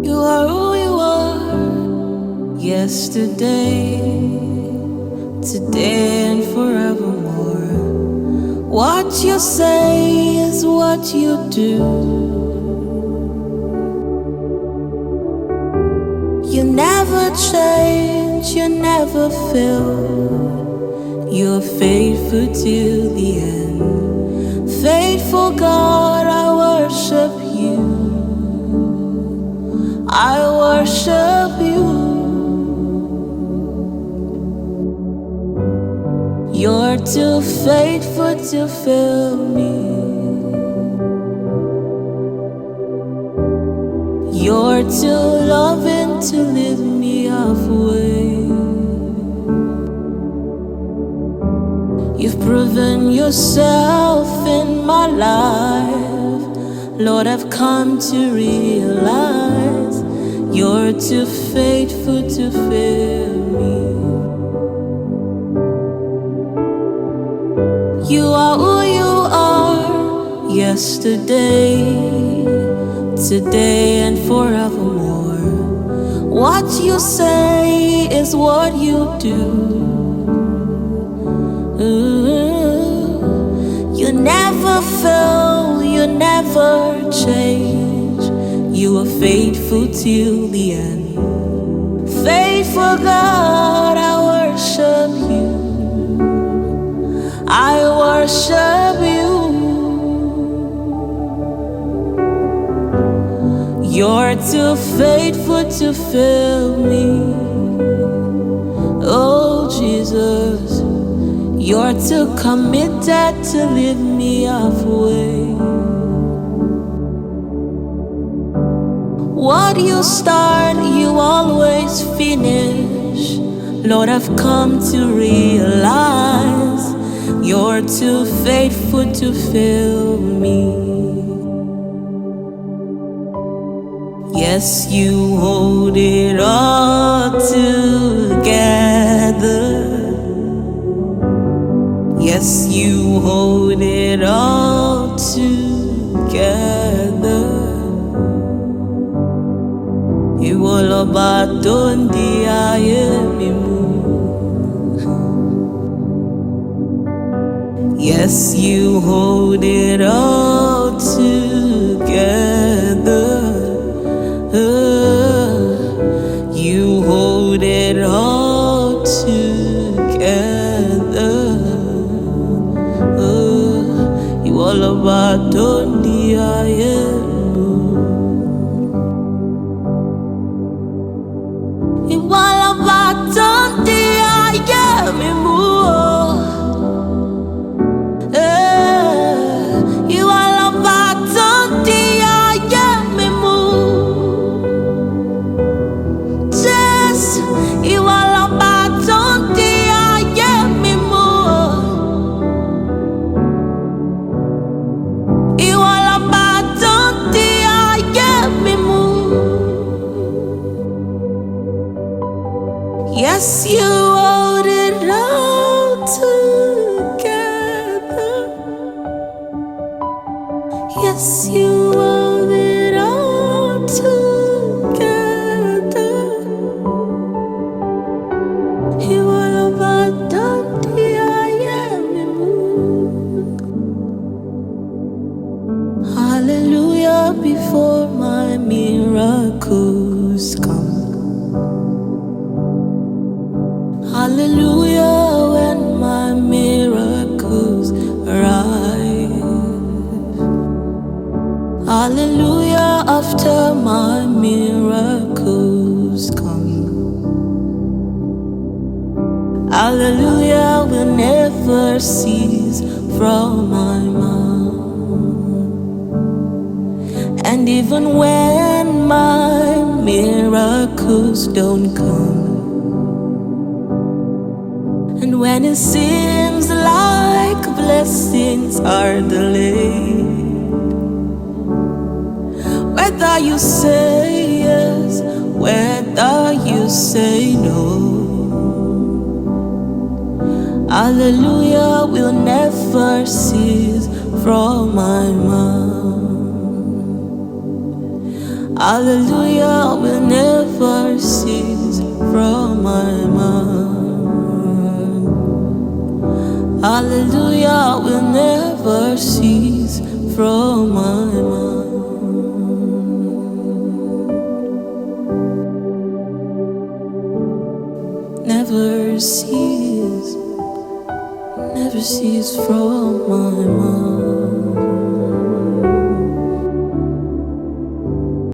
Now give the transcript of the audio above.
You are who you are. Yesterday, today and forevermore. What you say is what you do. You never change, you never fail. You're faithful till the end. Faithful God, I worship you. I worship you. You're too faithful to fail me. You're too loving to leave me halfway. You've proven yourself in my life. Lord, I've come to realize you're too faithful to fail me. You are who you are. Yesterday, today and forevermore. What you say is what you do. You never fail, you never change. You are faithful till the end. Faithful God, I worship you. I worship you. You're too faithful to fail me. Oh Jesus, you're too committed to leave me halfway. What you start, you always finish. Lord, I've come to realize you're too faithful to fail me. Yes, you hold it all together. Yes, you hold it all together. Ìwọ lọba tó ń di ayé mi mú. Yes, you hold it all together. You hold it all together. Ìwọ lọba tó ń di ayé mú. Ìwọ lọba tó ń di ayé mi mú. Ìwọ lọba tó ń di ayé mi mú. Jésù, ìwọ lọba tó ń di ayé mi mú. Ìwọ lọba tó ń di ayé mi mú. Yes, you hold it all together. Yes, you hold it all together. Ìwọ lọba tó ń di ayé mi mú. Hallelujah before my miracles come. Hallelujah when my miracles arrive. Hallelujah after my miracles come. Hallelujah will never cease from my mouth. And even when my miracles don't come, and when it seems like blessings are delayed, whether you say yes, whether you say no, hallelujah will never cease from my mouth. Hallelujah will never cease from my mouth. Hallelujah will never cease from my mouth. Never cease, never cease from my mouth.